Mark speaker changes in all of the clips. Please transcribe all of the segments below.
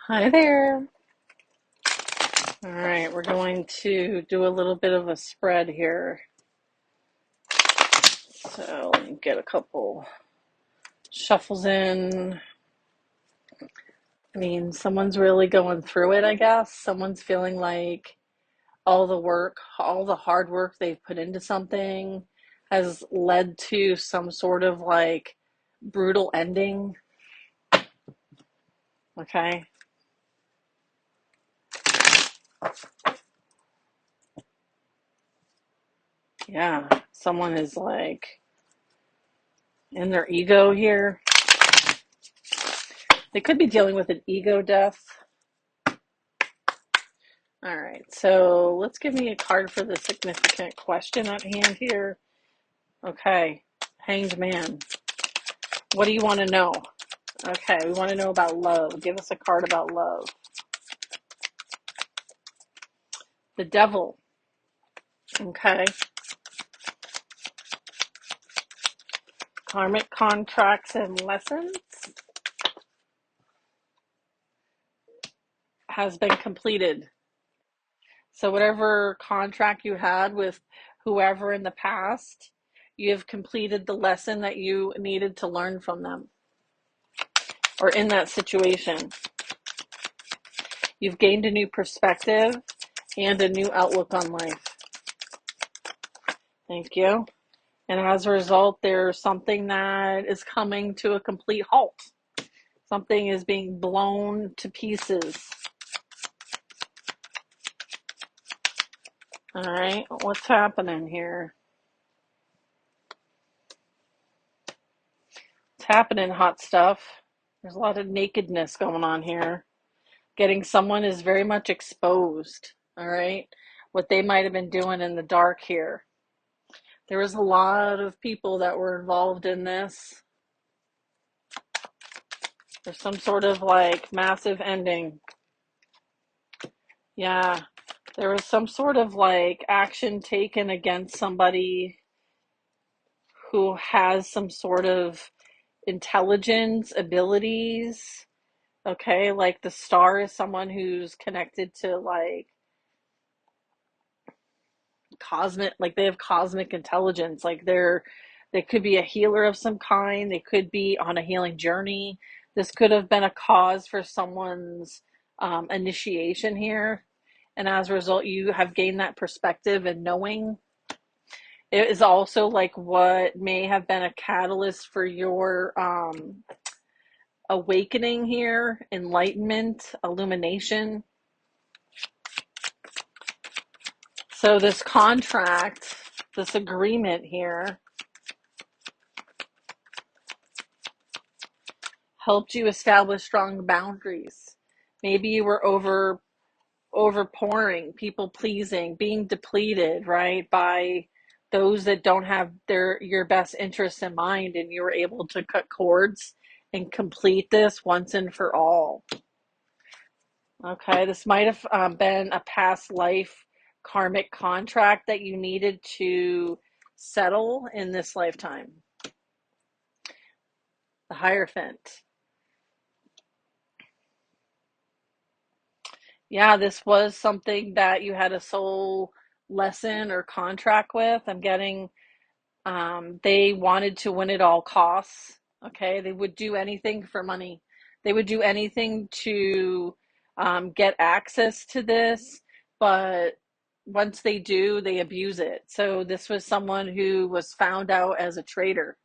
Speaker 1: Hi there. All right, we're going to do a little bit of a spread here. So let me get a couple shuffles in. I mean, someone's really going through it, I guess. Someone's feeling like all the work, all the hard work they've put into something has led to some sort of like brutal ending. Okay. Yeah, someone is like in their ego here. They could be dealing with an ego death. All right, so let's give me a card for the significant question at hand here. Okay, Hanged Man. What do you want to know? Okay, we want to know about love. Give us a card about love. The Devil. Okay. Karmic contracts and lessons has been completed. So whatever contract you had with whoever in the past, you have completed the lesson that you needed to learn from them or in that situation. You've gained a new perspective and a new outlook on life. Thank you. And as a result, there's something that is coming to a complete halt. Something is being blown to pieces. All right, what's happening here? What's happening, hot stuff? There's a lot of nakedness going on here. Getting someone is very much exposed. All right, what they might have been doing in the dark here. There was a lot of people that were involved in this. There's some sort of like massive ending. Yeah, there was some sort of like action taken against somebody who has some sort of intelligence, abilities. Okay, like the star is someone who's connected to like cosmic, like they have cosmic intelligence. Like they could be a healer of some kind. They could be on a healing journey. This could have been a cause for someone's initiation here. And as a result, you have gained that perspective and knowing. It is also like what may have been a catalyst for your awakening here, enlightenment, illumination. So this contract, this agreement here, helped you establish strong boundaries. Maybe you were overpouring, people pleasing, being depleted, right, by those that don't have your best interests in mind, and you were able to cut cords and complete this once and for all. Okay, this might have been a past life karmic contract that you needed to settle in this lifetime. The Hierophant. Yeah, this was something that you had a soul lesson or contract with. I'm getting they wanted to win at all costs. Okay, they would do anything for money. They would do anything to get access to this, but once they do, they abuse it. So this was someone who was found out as a traitor.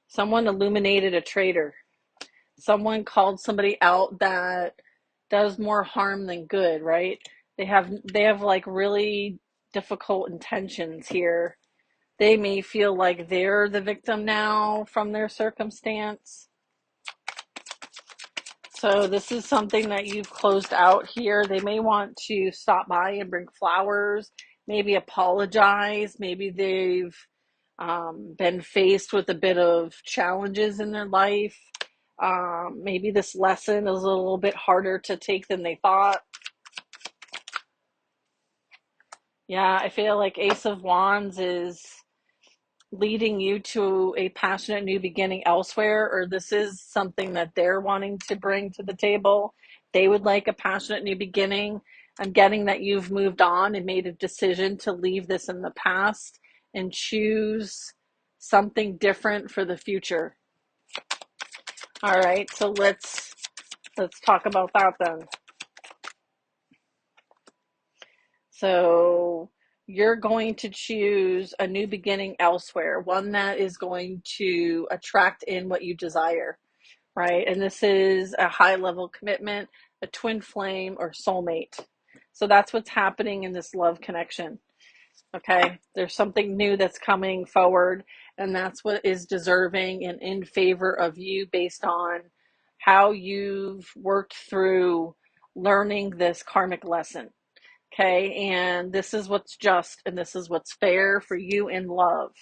Speaker 1: Someone illuminated a traitor. Someone called somebody out that does more harm than good, right? They have like really difficult intentions here. They may feel like they're the victim now from their circumstance. So this is something that you've closed out here. They may want to stop by and bring flowers, maybe apologize. Maybe they've been faced with a bit of challenges in their life. Maybe this lesson is a little bit harder to take than they thought. Yeah, I feel like Ace of Wands is leading you to a passionate new beginning elsewhere, or this is something that they're wanting to bring to the table. They would like a passionate new beginning. I'm getting that you've moved on and made a decision to leave this in the past and choose something different for the future. All right, so let's talk about that then. So you're going to choose a new beginning elsewhere, one that is going to attract in what you desire, right? And this is a high level commitment, a twin flame, or soulmate. So that's what's happening in this love connection. Okay, there's something new that's coming forward, and that's what is deserving and in favor of you based on how you've worked through learning this karmic lesson. Okay, and this is what's just and this is what's fair for you in love.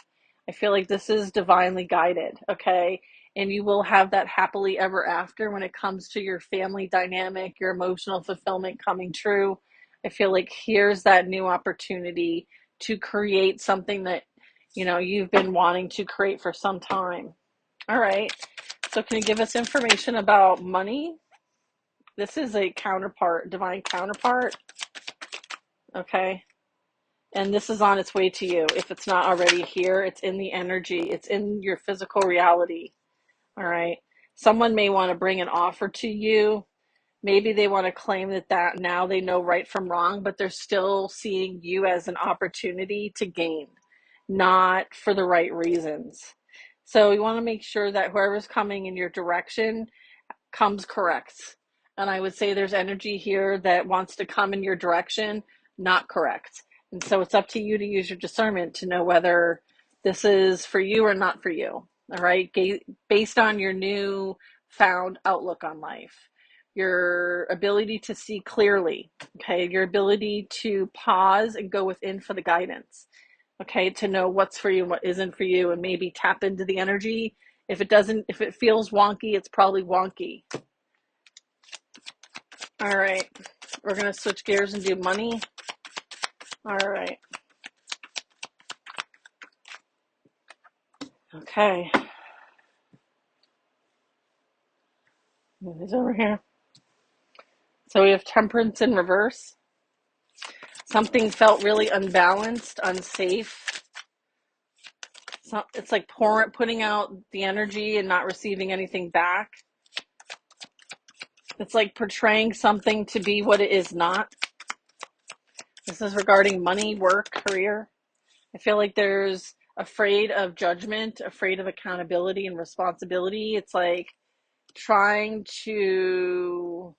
Speaker 1: I feel like this is divinely guided. Okay, and you will have that happily ever after when it comes to your family dynamic, your emotional fulfillment coming true. I feel like here's that new opportunity to create something that you've been wanting to create for some time. All right, so can you give us information about money? This is a counterpart, divine counterpart. Okay, and this is on its way to you. If it's not already here, it's in the energy, it's in your physical reality. All right, someone may want to bring an offer to you. Maybe they want to claim that now they know right from wrong, but they're still seeing you as an opportunity to gain, not for the right reasons. So you want to make sure that whoever's coming in your direction comes correct. And I would say there's energy here that wants to come in your direction, not correct. And so it's up to you to use your discernment to know whether this is for you or not for you. All right. Based on your new found outlook on life, your ability to see clearly, okay, your ability to pause and go within for the guidance, okay, to know what's for you and what isn't for you, and maybe tap into the energy. If it feels wonky, it's probably wonky. All right, we're going to switch gears and do money. All right. Okay. Move this over here. So we have temperance in reverse. Something felt really unbalanced, unsafe. So it's like putting out the energy and not receiving anything back. It's like portraying something to be what it is not. This is regarding money, work, career. I feel like there's afraid of judgment, afraid of accountability and responsibility. It's like trying to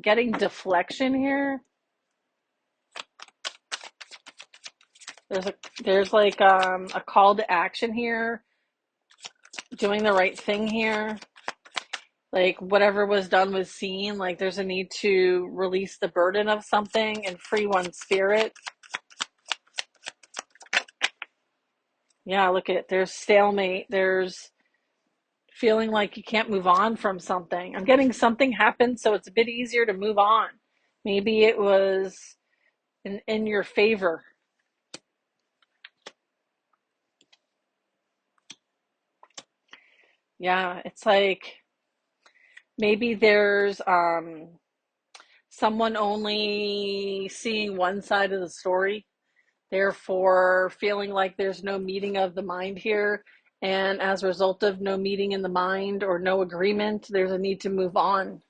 Speaker 1: getting deflection here. There's like a call to action here, doing the right thing here. Like whatever was done was seen. Like there's a need to release the burden of something and free one's spirit. Yeah, look at it. There's stalemate. There's feeling like you can't move on from something. I'm getting something happened, so it's a bit easier to move on. Maybe it was in your favor. Yeah, it's like maybe there's someone only seeing one side of the story, therefore feeling like there's no meeting of the mind here. And as a result of no meeting in the mind or no agreement, there's a need to move on.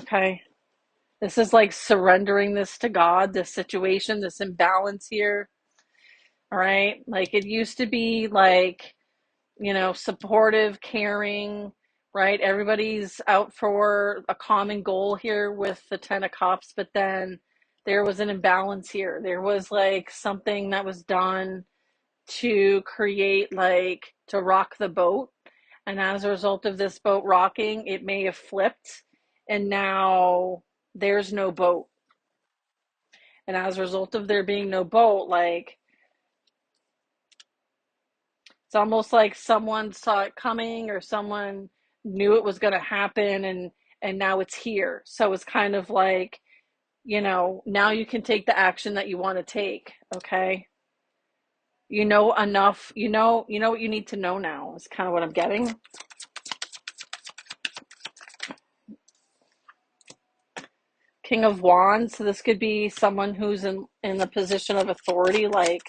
Speaker 1: Okay. This is like surrendering this to God, this situation, this imbalance here. All right. Like it used to be like, supportive, caring, right? Everybody's out for a common goal here with the Ten of Cups, but then there was an imbalance here. There was like something that was done to create, like, to rock the boat. And as a result of this boat rocking, it may have flipped, and now there's no boat. And as a result of there being no boat, like, it's almost like someone saw it coming or someone knew it was going to happen, and now it's here. So it's kind of like now you can take the action that you want to take, okay? You know enough, you know what you need to know now is kind of what I'm getting. King of Wands, so this could be someone who's in the position of authority, like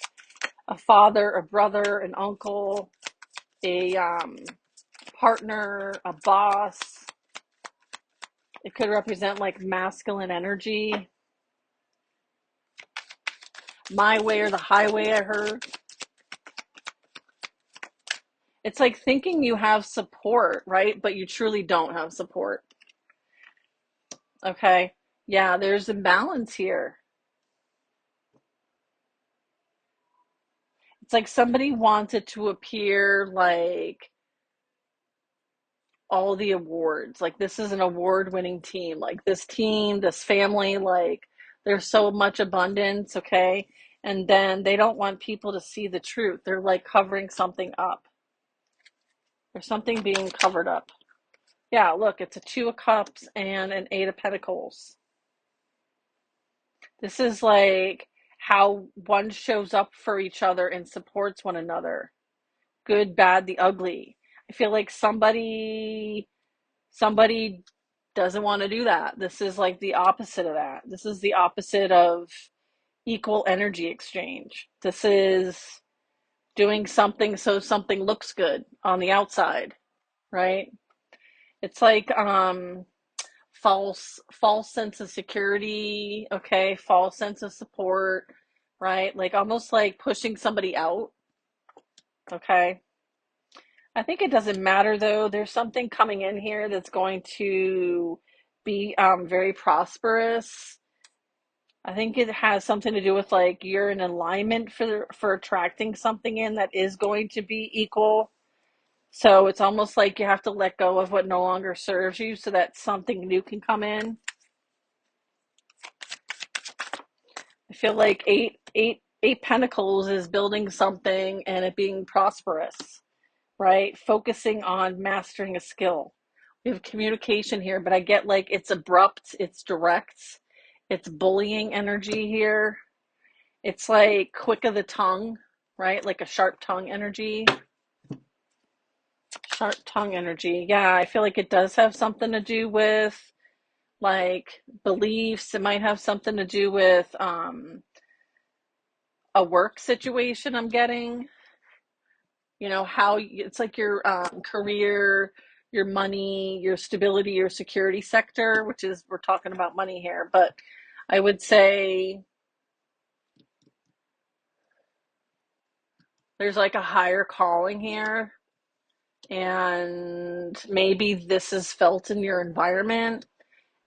Speaker 1: a father, a brother, an uncle, a partner, a boss. It could represent like masculine energy. My way or the highway, I heard. It's like thinking you have support, right? But you truly don't have support. Okay. Yeah, there's a balance here. It's like somebody wanted to appear like all the awards. Like this is an award-winning team. Like this team, this family, like there's so much abundance, okay? And then they don't want people to see the truth. They're like covering something up. There's something being covered up. Yeah, look, it's a Two of Cups and an Eight of Pentacles. This is like how one shows up for each other and supports one another. Good, bad, the ugly. I feel like somebody doesn't want to do that. This is like the opposite of that. This is the opposite of equal energy exchange. This is doing something so something looks good on the outside, right? It's like false sense of security, okay, false sense of support, right? Like almost like pushing somebody out, okay? I think it doesn't matter though. There's something coming in here that's going to be very prosperous. I think it has something to do with like you're in alignment for attracting something in that is going to be equal. So it's almost like you have to let go of what no longer serves you so that something new can come in. I feel like eight pentacles is building something and it being prosperous, right? Focusing on mastering a skill. We have communication here, but I get like it's abrupt, it's direct, it's bullying energy here. It's like quick of the tongue, right? Like a sharp tongue energy. Sharp tongue energy. Yeah, I feel like it does have something to do with like beliefs. It might have something to do with a work situation I'm getting. How it's like your career, your money, your stability, your security sector, which is, we're talking about money here. But I would say there's like a higher calling here, and maybe this is felt in your environment.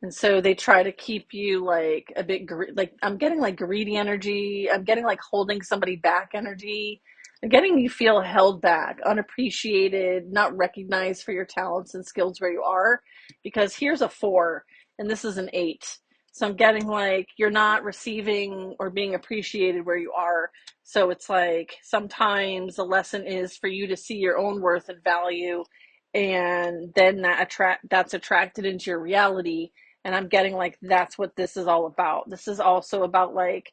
Speaker 1: And so they try to keep you like a bit like I'm getting like greedy energy. I'm getting like holding somebody back energy. I'm getting you feel held back, unappreciated, not recognized for your talents and skills where you are. Because here's a 4 and this is an 8. So I'm getting like you're not receiving or being appreciated where you are. So it's like sometimes the lesson is for you to see your own worth and value, and then that's attracted into your reality. And I'm getting like that's what this is all about. This is also about like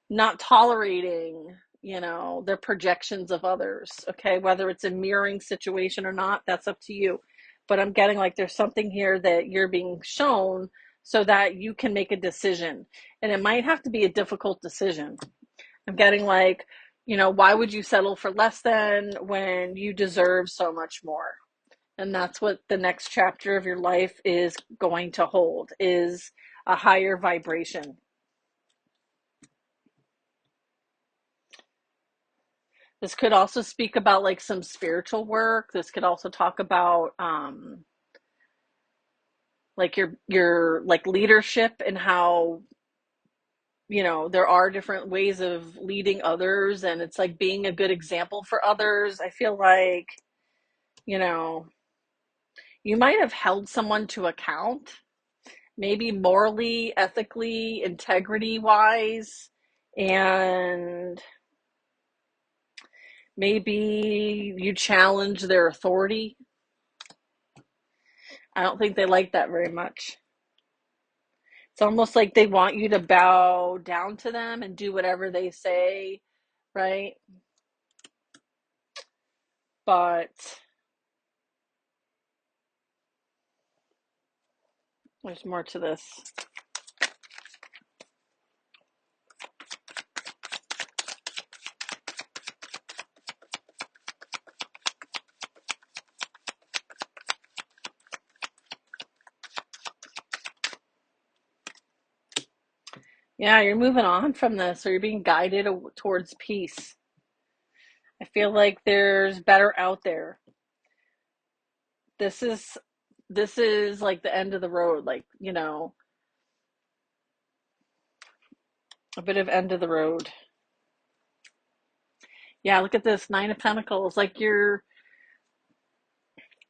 Speaker 1: not tolerating, the projections of others. Okay, whether it's a mirroring situation or not, that's up to you. But I'm getting like there's something here that you're being shown so that you can make a decision. And it might have to be a difficult decision. I'm getting like, why would you settle for less than when you deserve so much more? And that's what the next chapter of your life is going to hold, is a higher vibration. This could also speak about like some spiritual work. This could also talk about like your like leadership, and how there are different ways of leading others, and it's like being a good example for others. I feel like you know you might have held someone to account, maybe morally, ethically, integrity wise, and maybe you challenge their authority. I don't think they like that very much. It's almost like they want you to bow down to them and do whatever they say, right? But there's more to this. Yeah, you're moving on from this, or you're being guided towards peace. I feel like there's better out there. This is this is like the end of the road, like, a bit of end of the road. Yeah, look at this, Nine of Pentacles. Like you're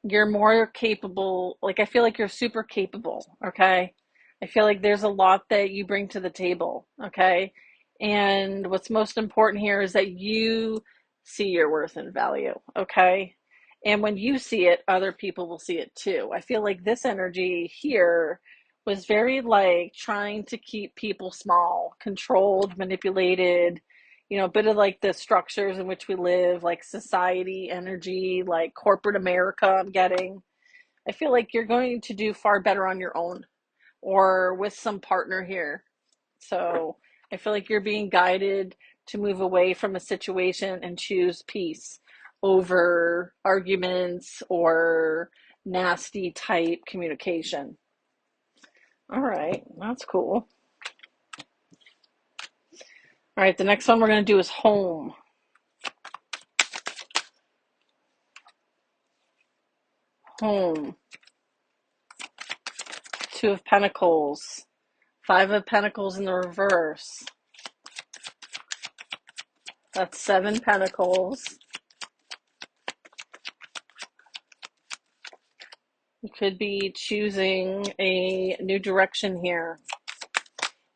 Speaker 1: more capable. Like I feel like you're super capable, okay? I feel like there's a lot that you bring to the table, okay? And what's most important here is that you see your worth and value, okay? And when you see it, other people will see it too. I feel like this energy here was very like trying to keep people small, controlled, manipulated, a bit of like the structures in which we live, like society energy, like corporate America. I'm getting, I feel like you're going to do far better on your own or with some partner here. So I feel like you're being guided to move away from a situation and choose peace over arguments or nasty type communication. All right, that's cool. All right, the next one we're going to do is home. Home. Two of Pentacles. Five of Pentacles in the reverse. That's Seven Pentacles. You could be choosing a new direction here.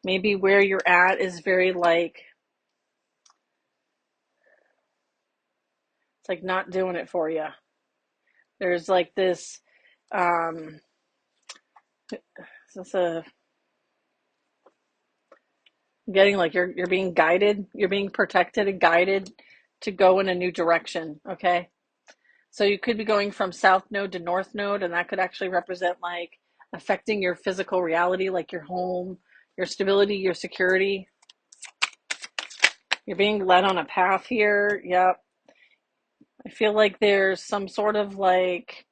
Speaker 1: Maybe where you're at is very like, it's like not doing it for you. There's like this, is this a, getting like you're being guided, you're being protected and guided to go in a new direction, okay? So you could be going from south node to north node, and that could actually represent like affecting your physical reality, like your home, your stability, your security. You're being led on a path here. Yep. I feel like there's some sort of like,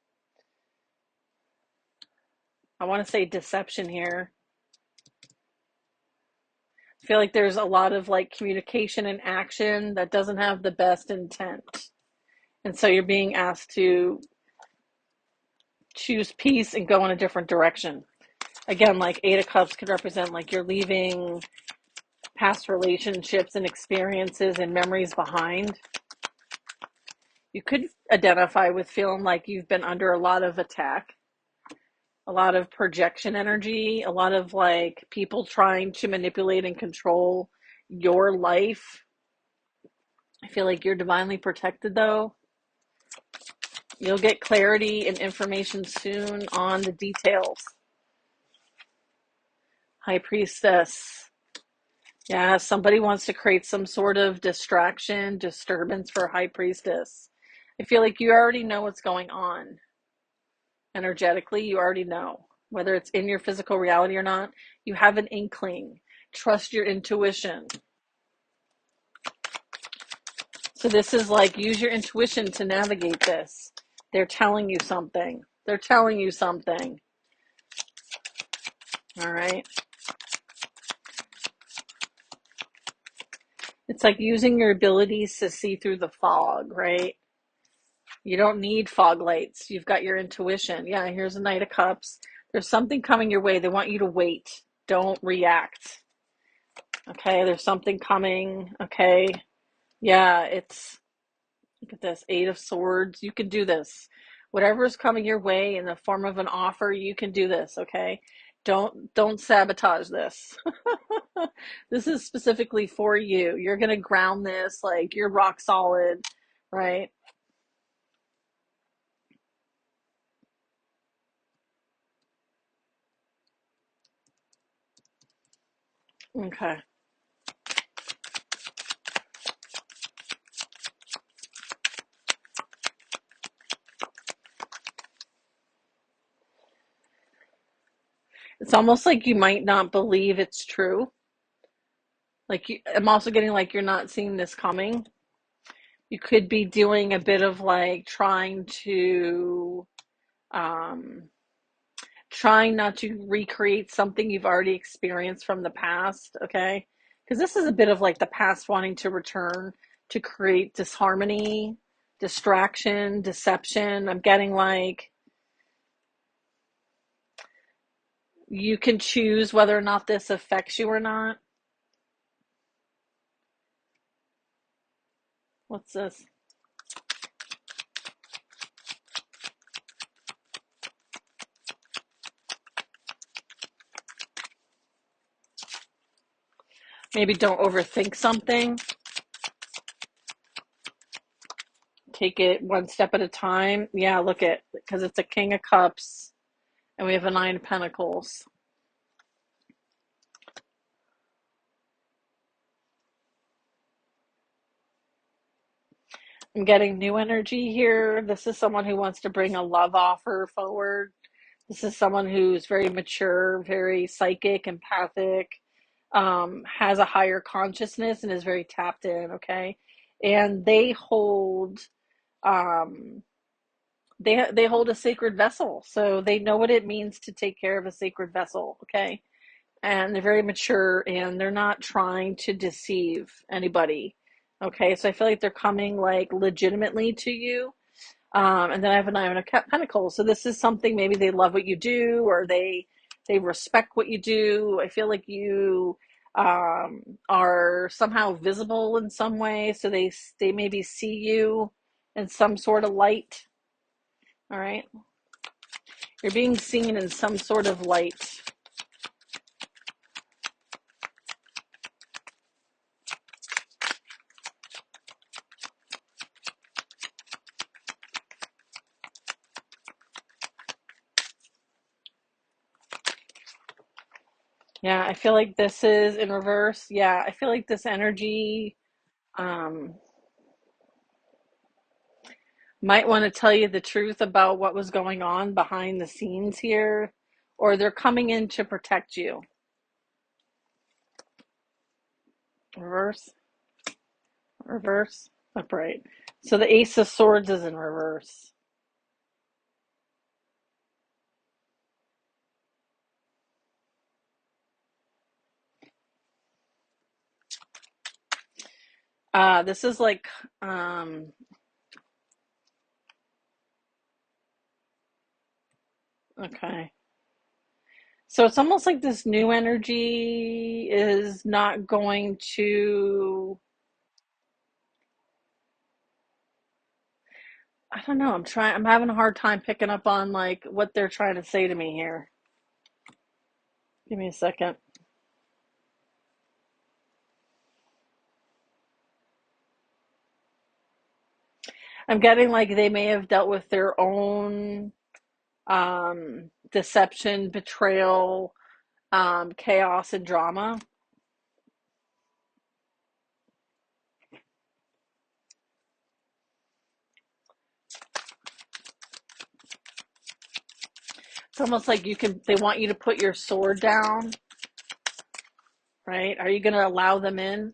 Speaker 1: I want to say deception here. I feel like there's a lot of like communication and action that doesn't have the best intent. And so you're being asked to choose peace and go in a different direction. Again, like Eight of Cups could represent like you're leaving past relationships and experiences and memories behind. You could identify with feeling like you've been under a lot of attack, a lot of projection energy, a lot of like people trying to manipulate and control your life. I feel like you're divinely protected though. You'll get clarity and information soon on the details. High Priestess. Yeah, somebody wants to create some sort of distraction, disturbance for High Priestess. I feel like you already know what's going on. Energetically, you already know. Whether it's in your physical reality or not, you have an inkling. Trust your intuition. So this is like, use your intuition to navigate this. They're telling you something. They're telling you something. All right. It's like using your abilities to see through the fog, right? You don't need fog lights. You've got your intuition. Yeah, here's a Knight of Cups. There's something coming your way. They want you to wait. Don't react. Okay, there's something coming. Okay. Yeah, it's, look at this, Eight of Swords. You can do this. Whatever is coming your way in the form of an offer, you can do this, okay? Don't sabotage this. This is specifically for you. You're going to ground this like you're rock solid, right? Okay. It's almost like you might not believe it's true. Like I'm also getting like you're not seeing this coming. You could be doing a bit of like um, trying not to recreate something you've already experienced from the past, okay? Because this is a bit of like the past wanting to return to create disharmony, distraction, deception. I'm getting like you can choose whether or not this affects you or not. What's this? Maybe don't overthink something. Take it one step at a time. Yeah, look at because it's a King of Cups and we have a Nine of Pentacles. I'm getting new energy here. This is someone who wants to bring a love offer forward. This is someone who's very mature, very psychic, empathic, has a higher consciousness, and is very tapped in. Okay, and um, they hold a sacred vessel, so they know what it means to take care of a sacred vessel. Okay, and they're very mature, and they're not trying to deceive anybody. Okay, so I feel like they're coming like legitimately to you. And then I have an Nine of Pentacles. So this is something maybe they love what you do, or they respect what you do. I feel like you are somehow visible in some way, so they maybe see you in some sort of light. All right, you're being seen in some sort of light. Yeah, I feel like this is in reverse. Yeah, I feel like this energy um, might want to tell you the truth about what was going on behind the scenes here, or they're coming in to protect you. Reverse, reverse, upright. So the Ace of Swords is in reverse. This is like, okay. So it's almost like this new energy is not going to, I don't know, I'm having a hard time picking up on like what they're trying to say to me here. Give me a second. I'm getting like they may have dealt with their own deception, betrayal, chaos, and drama. It's almost like they want you to put your sword down, right? Are you going to allow them in?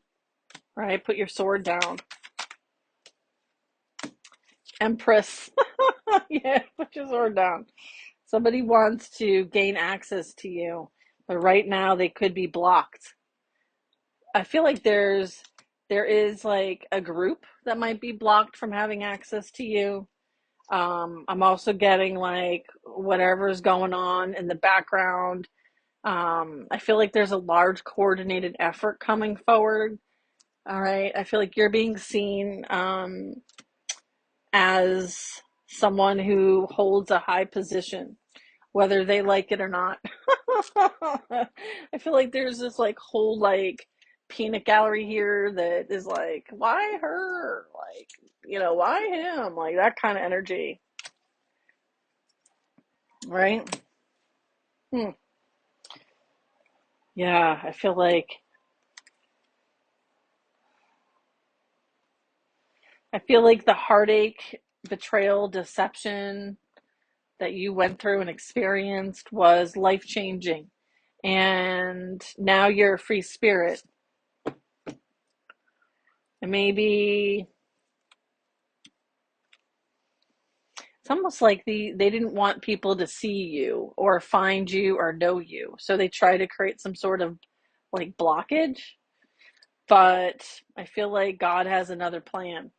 Speaker 1: Right? Put your sword down. Empress. Yeah, put your sword down. Somebody wants to gain access to you, but right now they could be blocked. I feel like there is like a group that might be blocked from having access to you. I'm also getting like whatever's going on in the background. I feel like there's a large coordinated effort coming forward. All right. I feel like you're being seen as someone who holds a high position, whether they like it or not. I feel like there's this like whole like peanut gallery here that is like, why her? Like, why him? Like that kind of energy, right? Hmm. Yeah, I feel like. I feel like the heartache, betrayal, deception that you went through and experienced was life changing. And now you're a free spirit. And maybe it's almost like they didn't want people to see you or find you or know you. So they try to create some sort of like blockage. But I feel like God has another plan.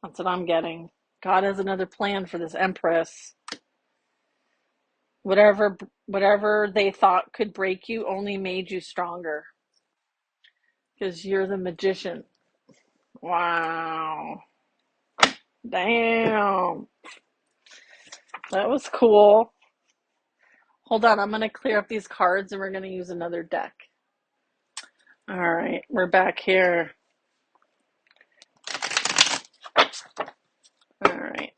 Speaker 1: That's what I'm getting. God has another plan for this Empress. Whatever they thought could break you only made you stronger. Because you're the magician. Wow. Damn. That was cool. Hold on, I'm going to clear up these cards and we're going to use another deck. All right, we're back here. All right.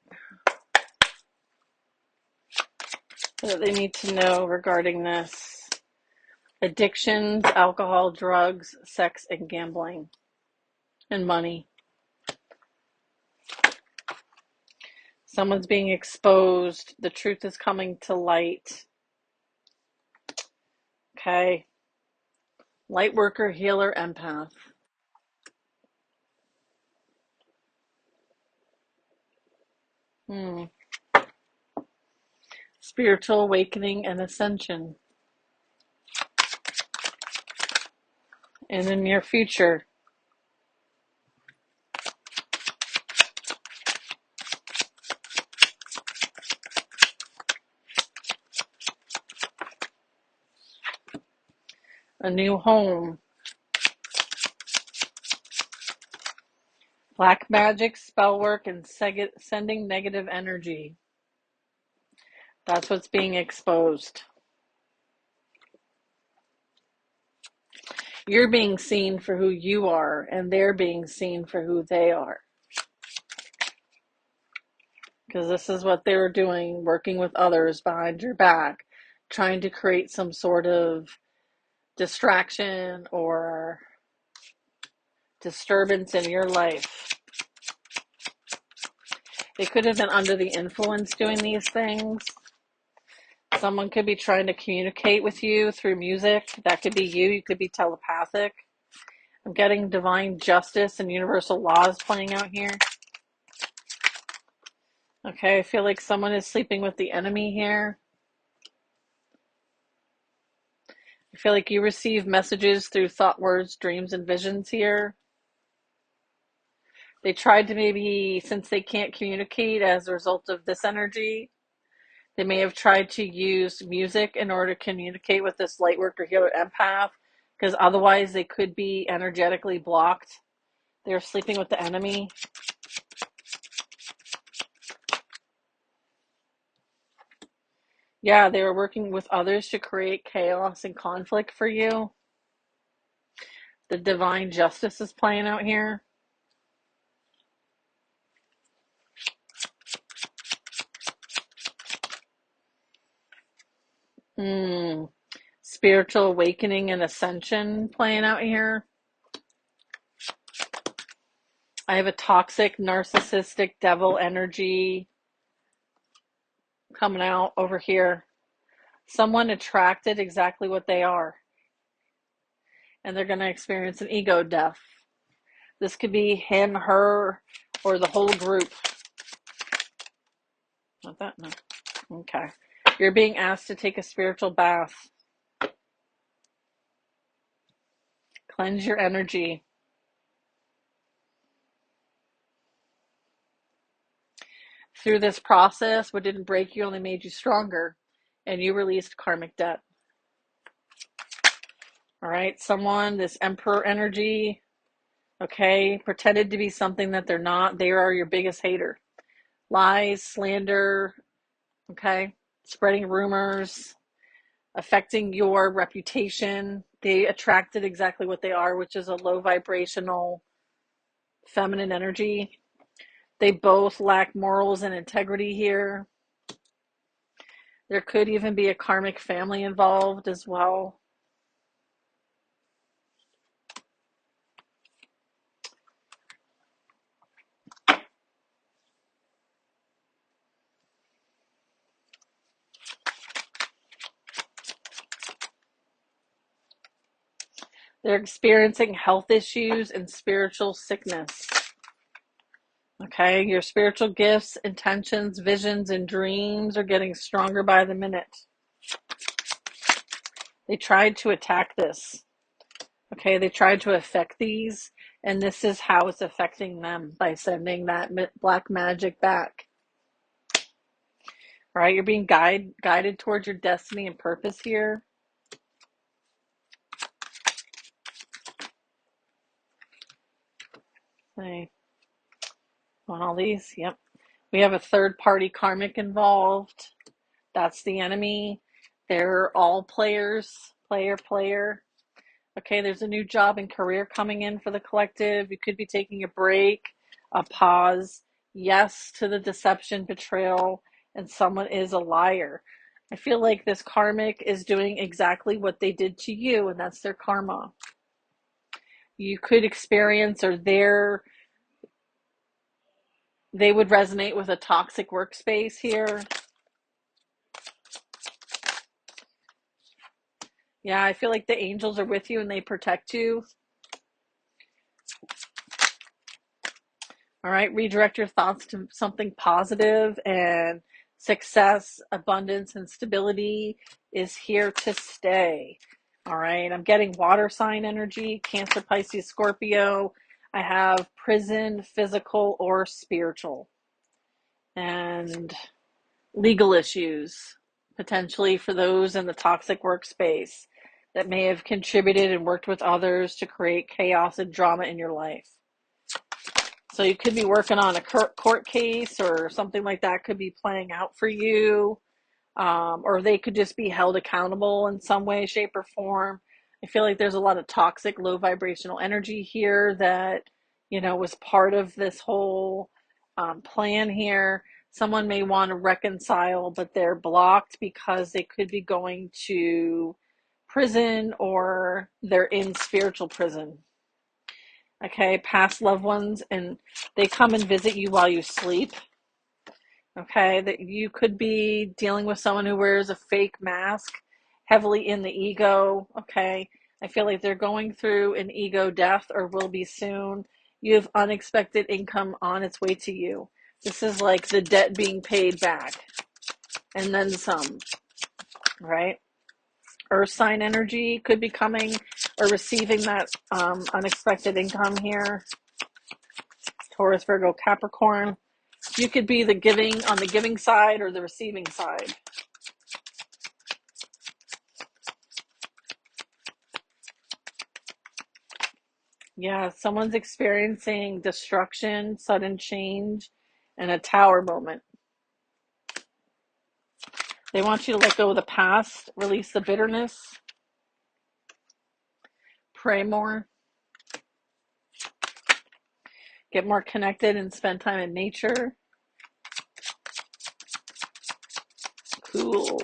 Speaker 1: What do they need to know regarding this? Addictions, alcohol, drugs, sex, and gambling, and money. Someone's being exposed. The truth is coming to light. Okay. Light worker, healer, empath. Spiritual awakening and ascension in the near future. A new home. Black magic, spell work, and sending negative energy. That's what's being exposed. You're being seen for who you are, and they're being seen for who they are. Because this is what they were doing, working with others behind your back, trying to create some sort of distraction or disturbance in your life. They could have been under the influence doing these things. Someone could be trying to communicate with you through music. That could be you. You could be telepathic. I'm getting divine justice and universal laws playing out here. Okay, I feel like someone is sleeping with the enemy here. I feel like you receive messages through thought, words, dreams, and visions here. They tried to maybe, since they can't communicate as a result of this energy, they may have tried to use music in order to communicate with this light worker, healer, empath, because otherwise they could be energetically blocked. They're sleeping with the enemy. Yeah, they were working with others to create chaos and conflict for you. The divine justice is playing out here. Spiritual awakening and ascension playing out here. I have a toxic, narcissistic devil energy coming out over here. Someone attracted exactly what they are. And they're going to experience an ego death. This could be him, her, or the whole group. Not that, no. Okay. You're being asked to take a spiritual bath. Cleanse your energy. Through this process, what didn't break you only made you stronger. And you released karmic debt. All right. Someone, this emperor energy, okay, pretended to be something that they're not. They are your biggest hater. Lies, slander, okay, spreading rumors, affecting your reputation. They attracted exactly what they are, which is a low vibrational feminine energy. They both lack morals and integrity here. There could even be a karmic family involved as well. They're experiencing health issues and spiritual sickness. Okay, your spiritual gifts, intentions, visions, and dreams are getting stronger by the minute. They tried to attack this. Okay, they tried to affect these, and this is how it's affecting them by sending that black magic back. All right, you're being guided towards your destiny and purpose here. Okay, on all these, yep. We have a third party karmic involved. That's the enemy. They're all players, player. Okay, there's a new job and career coming in for the collective. You could be taking a break, a pause, yes to the deception, betrayal, and someone is a liar. I feel like this karmic is doing exactly what they did to you, and that's their karma. You could experience, or they would resonate with a toxic workspace here. Yeah, I feel like the angels are with you and they protect you. All right, redirect your thoughts to something positive, and success, abundance, and stability is here to stay. All right, I'm getting water sign energy, Cancer, Pisces, Scorpio. I have prison, physical, or spiritual. And legal issues, potentially for those in the toxic workspace that may have contributed and worked with others to create chaos and drama in your life. So you could be working on a court case, or something like that could be playing out for you, or they could just be held accountable in some way, shape, or form. I feel like there's a lot of toxic, low vibrational energy here that, was part of this whole plan here. Someone may want to reconcile, but they're blocked because they could be going to prison, or they're in spiritual prison. Okay, past loved ones, and they come and visit you while you sleep. Okay, that you could be dealing with someone who wears a fake mask, heavily in the ego. Okay, I feel like they're going through an ego death, or will be soon. You have unexpected income on its way to you. This is like the debt being paid back, and then some, right? Earth sign energy could be coming or receiving that unexpected income here. Taurus, Virgo, Capricorn. You could be on the giving side or the receiving side. Yeah, someone's experiencing destruction, sudden change, and a tower moment. They want you to let go of the past, release the bitterness, pray more, get more connected, and spend time in nature. Cool.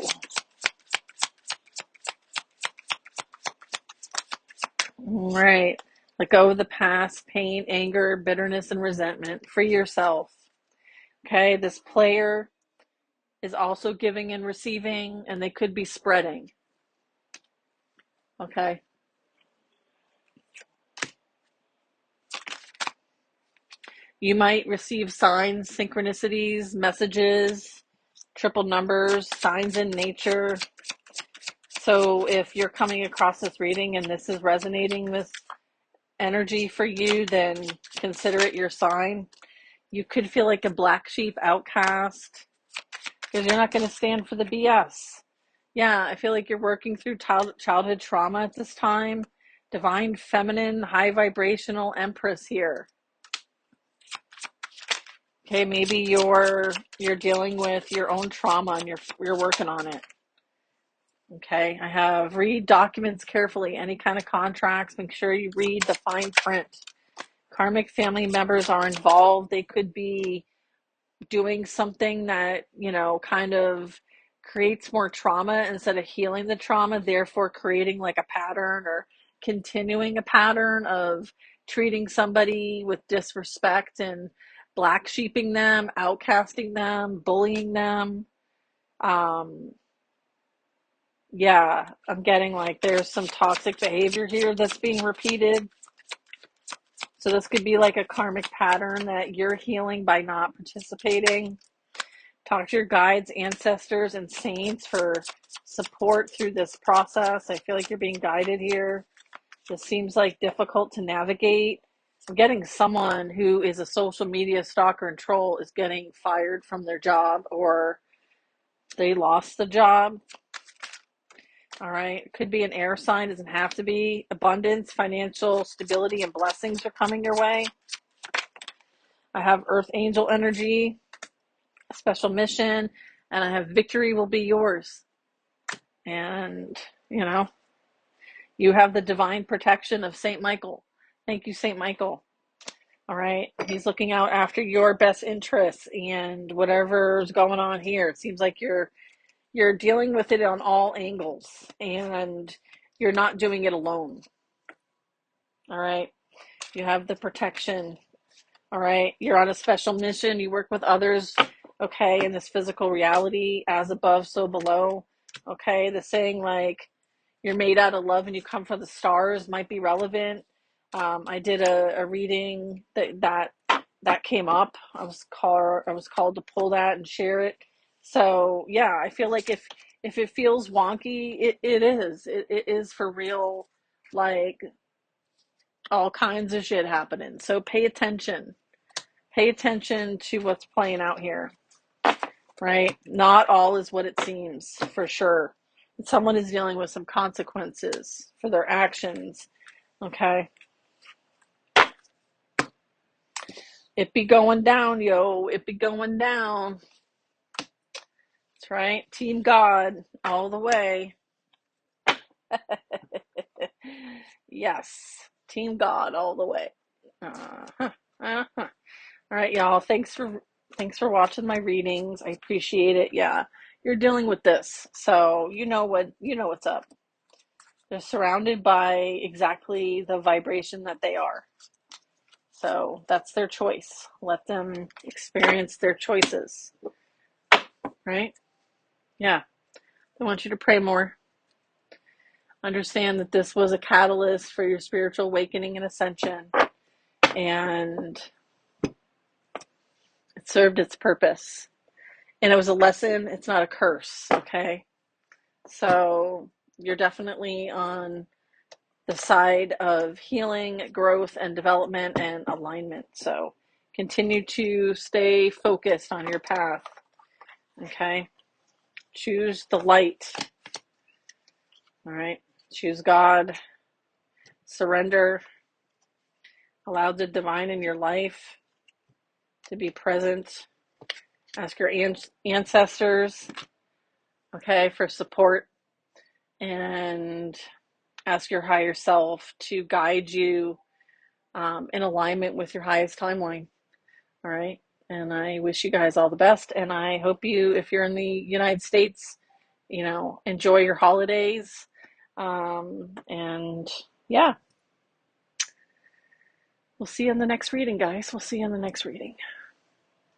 Speaker 1: Right. Let go of the past, pain, anger, bitterness, and resentment. Free yourself. Okay, this player is also giving and receiving, and they could be spreading. Okay. You might receive signs, synchronicities, messages, triple numbers, signs in nature. So if you're coming across this reading and this is resonating, this energy for you, then consider it your sign. You could feel like a black sheep outcast because you're not going to stand for the BS. Yeah, I feel like you're working through childhood trauma at this time. Divine feminine, high vibrational empress here. Okay, maybe you're dealing with your own trauma and you're working on it. Okay, I have read documents carefully, any kind of contracts, make sure you read the fine print. Karmic family members are involved. They could be doing something that, kind of creates more trauma instead of healing the trauma, therefore creating like a pattern, or continuing a pattern of treating somebody with disrespect and black sheeping them, outcasting them, bullying them. Yeah, I'm getting like there's some toxic behavior here that's being repeated. So this could be like a karmic pattern that you're healing by not participating. Talk to your guides, ancestors, and saints for support through this process. I feel like you're being guided here. This seems like difficult to navigate. I'm getting someone who is a social media stalker and troll is getting fired from their job, or they lost the job. All right. It could be an air sign, doesn't have to be. Abundance, financial stability, and blessings are coming your way. I have earth angel energy, special mission, and I have victory will be yours. And, you know, you have the divine protection of Saint Michael. Thank you, Saint Michael. All right. He's looking out after your best interests and whatever's going on here. It seems like you're dealing with it on all angles, and you're not doing it alone. All right. You have the protection. All right. You're on a special mission. You work with others, okay, in this physical reality, as above, so below. Okay. The saying like you're made out of love and you come from the stars might be relevant. I did a reading that came up. I was called to pull that and share it. So yeah, I feel like if it feels wonky, it is. It is for real, like all kinds of shit happening. So pay attention. Pay attention to what's playing out here, right? Not all is what it seems, for sure. Someone is dealing with some consequences for their actions, okay? It be going down, yo. It be going down. That's right. Team God all the way. Yes. Team God all the way. Uh-huh. Uh-huh. All right, y'all. Thanks for watching my readings. I appreciate it. Yeah. You're dealing with this. So what's up. They're surrounded by exactly the vibration that they are. So that's their choice. Let them experience their choices. Right? Yeah. I want you to pray more. Understand that this was a catalyst for your spiritual awakening and ascension. And it served its purpose. And it was a lesson. It's not a curse. Okay? So you're definitely on the side of healing, growth, and development and alignment. So continue to stay focused on your path. Okay? Choose the light. All right? Choose God. Surrender. Allow the divine in your life to be present. Ask your ancestors, okay, for support. And ask your higher self to guide you in alignment with your highest timeline. All right. And I wish you guys all the best. And I hope you, if you're in the United States, enjoy your holidays. And yeah, we'll see you in the next reading, guys. We'll see you in the next reading.